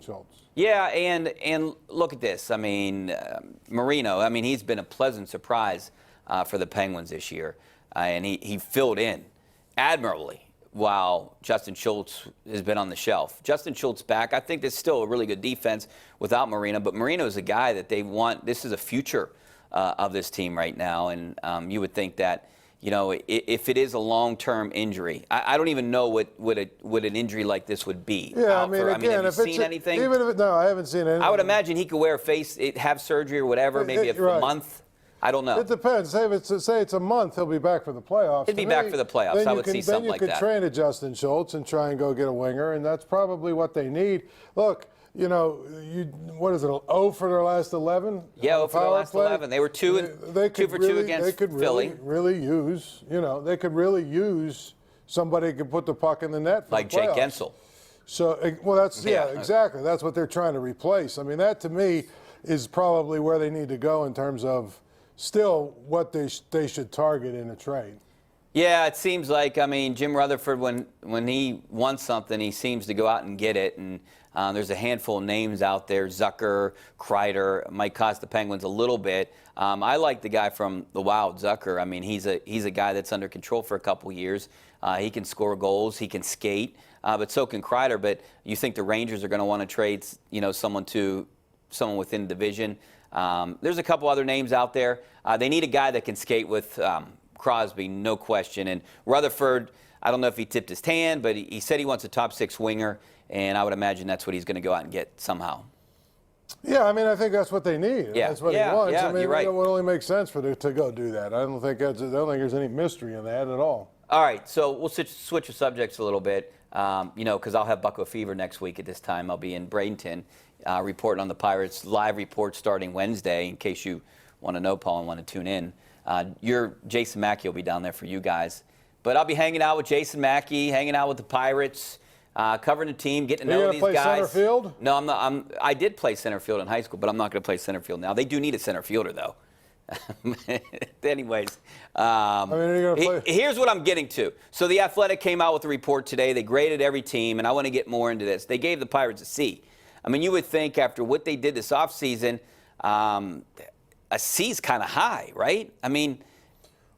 Schultz. Yeah, and look at this. I mean, Marino, I mean, he's been a pleasant surprise for the Penguins this year. And he filled in admirably while Justin Schultz has been on the shelf. Justin Schultz back. I think there's still a really good defense without Marino, but Marino is a guy that they want. This is a future of this team right now, and you would think that, you know, if it is a long-term injury, I don't even know what an injury like this would be. Yeah, I mean, again, have you seen anything? Even if no, I haven't seen anything. I would imagine he could wear a face, have surgery or whatever, maybe a month. I don't know. It depends. Say it's a month, he'll be back for the playoffs. He'd be back for the playoffs. I would see something like that. Then you could train to Justin Schultz and try and go get a winger, and that's probably what they need. Look, you know, what is it, 0 for their last 11? Yeah, 0 for their last 11. They were 2 for 2 against Philly. Really use, you know, they could really use somebody who could put the puck in the net for like the playoffs. Jake Gensel. So, well, that's, yeah, exactly. That's what they're trying to replace. I mean, that to me is probably where they need to go in terms of still what they should target in a trade. Yeah, it seems like, I mean, Jim Rutherford, when he wants something, he seems to go out and get it. And there's a handful of names out there. Zucker, Kreider might cost the Penguins a little bit. I like the guy from the Wild, Zucker. I mean, he's a guy that's under control for a couple years. He can score goals. He can skate. But so can Kreider. But you think the Rangers are going to want to trade, you know, someone within the division. There's a couple other names out there. They need a guy that can skate with Crosby, no question. And Rutherford, I don't know if he tipped his hand, but he said he wants a top 6 winger, and I would imagine that's what he's going to go out and get somehow. Yeah, I mean, I think that's what they need. Yeah. That's what he wants. Yeah, I mean, you're right. It would only make sense for them to go do that. I don't think there's any mystery in that at all. All right, so we'll switch the subjects a little bit, you know, because I'll have Bucko Fever next week at this time. I'll be in Bradenton reporting on the Pirates. Live report starting Wednesday, in case you want to know, Paul, and want to tune in. Jason Mackey will be down there for you guys. But I'll be hanging out with Jason Mackey, hanging out with the Pirates, covering the team, getting to know these guys. Are you going to play center field? No, I'm not. I did play center field in high school, but I'm not going to play center field now. They do need a center fielder, though. Anyways, here's what I'm getting to. So the Athletic came out with a report today. They graded every team, and I want to get more into this. They gave the Pirates a C. I mean, you would think after what they did this offseason, a C is kind of high, right? I mean.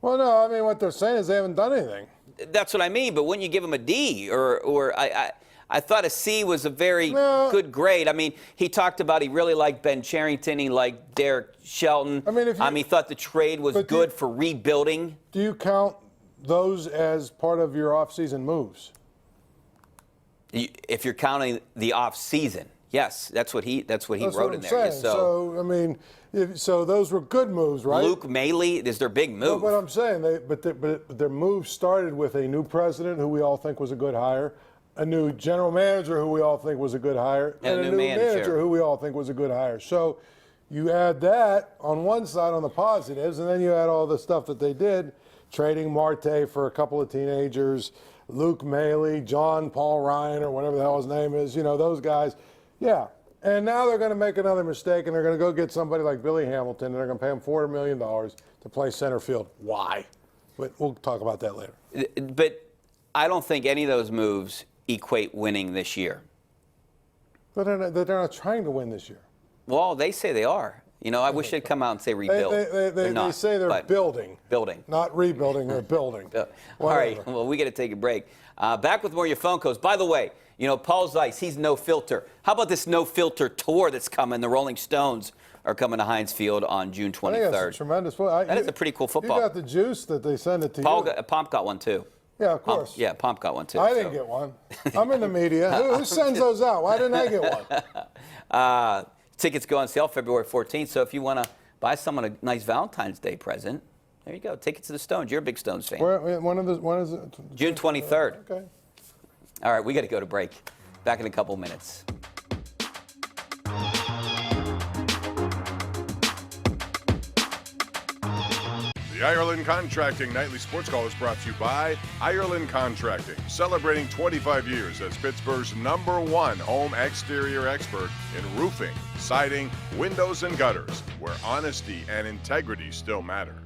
Well, no, I mean, what they're saying is they haven't done anything. That's what I mean, but wouldn't you give them a D? Or I thought a C was a very good grade. I mean, he talked about he really liked Ben Cherington. He liked Derek Shelton. I mean, he thought the trade was good for rebuilding. Do you count those as part of your offseason moves? If you're counting the offseason, yes, that's what he wrote in there. Saying. So I mean, so those were good moves, right? Luke Maley is their big move. But I'm saying, but their move started with a new president who we all think was a good hire, a new general manager who we all think was a good hire, and a new manager who we all think was a good hire. So you add that on one side on the positives, and then you add all the stuff that they did, trading Marte for a couple of teenagers, Luke Maley, John Paul Ryan, or whatever the hell his name is, you know, those guys. Yeah. And now they're going to make another mistake, and they're going to go get somebody like Billy Hamilton, and they're going to pay him $400 million to play center field. Why? But we'll talk about that later. But I don't think any of those moves equate winning this year. But they're not trying to win this year. Well, they say they are. You know, I wish they'd come out and say rebuild. They say they're building. Building. Not rebuilding, they're building. All right, well, we got to take a break. Back with more of your phone calls. By the way, you know, Paul Zeise, he's no filter. How about this no filter tour that's coming? The Rolling Stones are coming to Heinz Field on June 23rd. I think that's tremendous. That is a pretty cool football. You got the juice that they send it to you. Pomp got one, too. Yeah, of course. Pomp got one, too. I didn't get one. I'm in the media. Who sends those out? Why didn't I get one? Tickets go on sale February 14th, so if you want to buy someone a nice Valentine's Day present, there you go. Tickets to the Stones. You're a big Stones fan. When is it? June 23rd. Okay. All right, we got to go to break. Back in a couple minutes. The Ireland Contracting Nightly Sports Call is brought to you by Ireland Contracting, celebrating 25 years as Pittsburgh's #1 home exterior expert in roofing, siding, windows, and gutters, where honesty and integrity still matter.